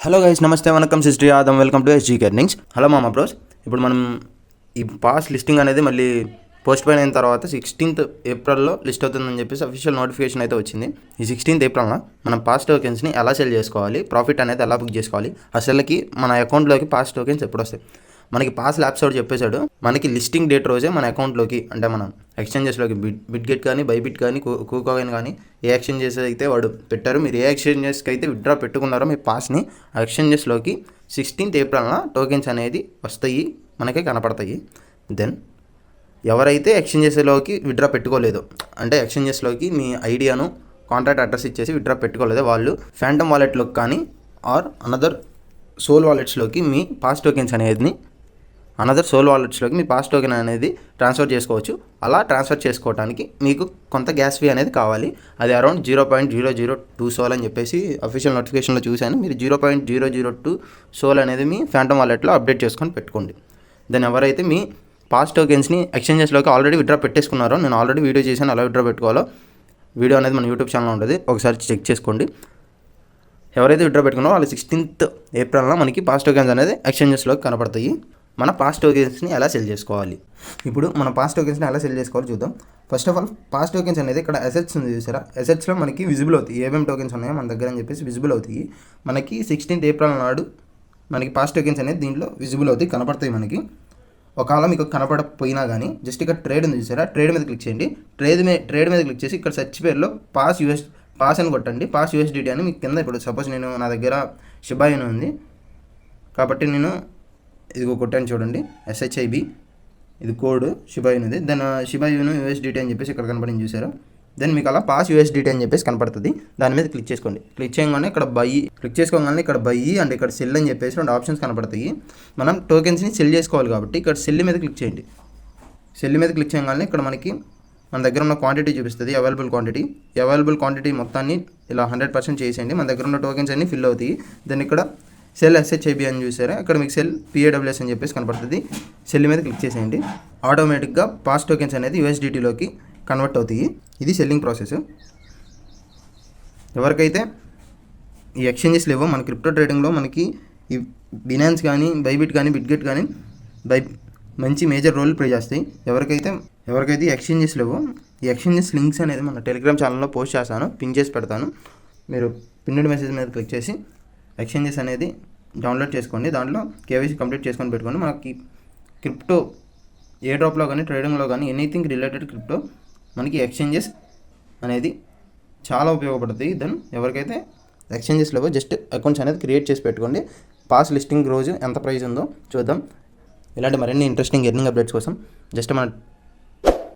Hello guys, నమస్తే, వనకం, sister Yadav, welcome to SG earnings. Hello మామ బ్రోస్. ఇప్పుడు మనం ఈ పాస్ లిస్టింగ్ అనేది మళ్ళీ పోస్ట్ పోయిన అయిన తర్వాత 16th ఏప్రిల్లో లిస్ట్ అవుతుందని చెప్పేసి అఫీషియల్ నోటిఫికేషన్ అయితే వచ్చింది. ఈ 16th ఏప్రిల్న మనం పాస్ టోకెన్స్ని ఎలా సెల్ చేసుకోవాలి, ప్రాఫిట్ అనేది ఎలా బుక్ చేసుకోవాలి, అసలుకి మన అకౌంట్లోకి పాస్ టోకెన్స్ ఎప్పుడు వస్తాయి, మనకి పాస్ ల్యాబ్స్ ఒకటి చెప్పేశాడు. మనకి లిస్టింగ్ డేట్ రోజే మన అకౌంట్లోకి, అంటే మనం ఎక్స్చేంజెస్లోకి బిట్గెట్ కానీ, బైబిట్ కానీ, కూకాయిన్ కానీ ఏ ఎక్స్చేంజెస్ అయితే వాడు పెట్టారు, మీరు ఏ ఎక్స్చేంజెస్కి అయితే విత్డ్రా పెట్టుకున్నారో మీ పాస్ని ఆ ఎక్స్చేంజెస్లోకి 16th ఏప్రిల్న టోకెన్స్ అనేది వస్తాయి, మనకే కనపడతాయి. దెన్ ఎవరైతే ఎక్స్చేంజెస్లోకి విత్డ్రా పెట్టుకోలేదో, అంటే ఎక్స్చేంజెస్లోకి మీ ఐడియాను, కాంటాక్ట్ అడ్రస్ ఇచ్చేసి విత్డ్రా పెట్టుకోలేదో వాళ్ళు ఫ్యాంటమ్ వాలెట్లోకి కానీ ఆర్ అనదర్ సోల్ వాలెట్స్లోకి మీ పాస్ టోకెన్స్ అనేది మీ పాస్ టోకెన్ అనేది ట్రాన్స్ఫర్ చేసుకోవచ్చు. అలా ట్రాన్స్ఫర్ చేసుకోవడానికి మీకు కొంత గ్యాస్ ఫీ అనేది కావాలి. అది అరౌండ్ 0.002 సోల్ అని చెప్పేసి అఫీషియల్ నోటిఫికేషన్లో చూశాను. మీరు 0.002 సోల్ అనేది మీ ఫ్యాంటమ్ వాలెట్లో అప్డేట్ చేసుకొని పెట్టుకోండి. దెన్ ఎవరైతే మీ పాస్ టోకెన్స్ని ఎక్స్చేంజెస్లోకి ఆల్రెడీ విత్డ్రా పెట్టేసుకున్నారో, నేను ఆల్రెడీ వీడియో చేశాను ఎలా విత్డ్రా పెట్టుకోవాలో, వీడియో అనేది మన యూట్యూబ్ ఛానల్లో ఉంటుంది, ఒకసారి చెక్ చేసుకోండి. ఎవరైతే విత్డ్రా పెట్టుకున్నారో వాళ్ళు 16th ఏప్రిల్న మనకి పాస్ టోకెన్స్ అనేది ఎక్స్చేంజెస్లోకి కనపడతాయి. మన పాస్ టోకెన్స్ని ఎలా సెల్ చేసుకోవాలి, ఇప్పుడు మన పాస్ టోకెన్స్ని ఎలా సెల్ చేసుకోవాలో చూద్దాం. First of all pass tokens అనేది ఇక్కడ అసెట్స్ ఉంది చూసారా, అసెట్స్లో మనకి విజిబుల్ అవుతాయి, ఏమేమి టోకెన్స్ ఉన్నాయో మన దగ్గర అని చెప్పేసి విజిబుల్ అవుతాయి. మనకి 16th ఏప్రిల్ నాడు మనకి పాస్ టోకెన్స్ అనేది దీంట్లో విజిబుల్ అవుతాయి, కనపడతాయి మనకి. ఒకవేళ మీకు కనపడకపోయినా కానీ జస్ట్ ఇక్కడ ట్రేడ్ ఉంది చూసారా, ట్రేడ్ మీద క్లిక్ చేయండి. ట్రేడ్ మీద క్లిక్ చేసి ఇక్కడ సెర్చ్ పేరులో పాస్ అని కొట్టండి. పాస్ USDT అని మీకు కింద, ఇప్పుడు సపోజ్ నా దగ్గర షిబా ఇను ఉంది కాబట్టి నేను ఇదిగో కొట్టాను చూడండి, SHIB, ఇది కోడ్ షిబా ఇనుది. దెన్ షిబా ఇను USDT అని చెప్పేసి ఇక్కడ కనపడింది చూసారా. దెన్ మీకు అలా పాస్ USDT అని చెప్పేసి కనపడుతుంది, దాని మీద క్లిక్ చేసుకోండి. క్లిక్ చేయగానే ఇక్కడ బై అండ్ ఇక్కడ సెల్ అని చెప్పేసి 2 ఆప్షన్స్ కనపడతాయి. మనం టోకెన్స్ని సెల్ చేసుకోవాలి కాబట్టి ఇక్కడ సెల్ మీద క్లిక్ చేయండి. సెల్ మీద క్లిక్ చేయగానే ఇక్కడ మనకి మన దగ్గర ఉన్న క్వాంటిటీ చూపిస్తుంది, అవైలబుల్ క్వాంటిటీ మొత్తాన్ని ఇలా 100% చేసేయండి. మన దగ్గర ఉన్న టోకెన్స్ అన్ని ఫిల్ అవుతాయి. దెన్ ఇక్కడ సెల్ SHIB అని చూసారా, ఇక్కడ మీకు సెల్ PAWS అని చెప్పేసి కనపడుతుంది. సెల్ మీద క్లిక్ చేసేయండి. ఆటోమేటిక్గా పాస్ టోకెన్స్ అనేది USDTలోకి కన్వర్ట్ అవుతాయి. ఇది సెల్లింగ్ ప్రాసెస్. ఎవరికైతే ఈ ఎక్స్చేంజెస్ లేవో, మన క్రిప్టో ట్రేడింగ్లో మనకి ఈ బినాన్స్ కానీ, బైబిట్ కానీ, బిట్గెట్ కానీ మంచి మేజర్ రోల్ ప్లే చేస్తాయి. ఎవరికైతే ఎక్స్చేంజెస్ లేవో, ఈ ఎక్స్చేంజెస్ లింక్స్ అనేది మన టెలిగ్రామ్ ఛానల్లో పోస్ట్ చేస్తాను, పిన్ చేసి పెడతాను. మీరు పిన్నెడ్ మెసేజ్ మీద క్లిక్ చేసి ఎక్స్చేంజెస్ అనేది డౌన్లోడ్ చేసుకోండి. దాంట్లో KYC కంప్లీట్ చేసుకొని పెట్టుకోండి. మనకి క్రిప్టో ఏ డ్రాప్లో కానీ, ట్రేడింగ్లో కానీ, ఎనీథింగ్ రిలేటెడ్ క్రిప్టో మనకి ఎక్స్చేంజెస్ అనేది చాలా ఉపయోగపడుతుంది. దెన్ ఎవరికైతే ఎక్స్చేంజెస్ లేవో జస్ట్ అకౌంట్స్ అనేది క్రియేట్ చేసి పెట్టుకోండి. పాస్ లిస్టింగ్ రోజు ఎంత ప్రైస్ ఉందో చూద్దాం. ఇలాంటి మరిన్ని ఇంట్రెస్టింగ్ ఎర్నింగ్ అప్డేట్స్ కోసం జస్ట్ మన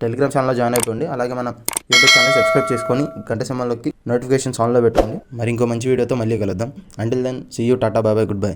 టెలిగ్రామ్ ఛానల్లో జాయిన్ అయిపోండి. అలాగే మన యూట్యూబ్ ఛానల్ సబ్స్క్రైబ్ చేసుకొని గంట సింబల్లోకి నోటిఫికేషన్స్ ఆన్లో పెట్టుకోండి. మరి ఇంకో మంచి వీడియోతో మళ్ళీ కలుద్దాం. అంటిల్ దెన్ సీ యూ, టాటా, బాయ్ బాయ్, గుడ్ బై.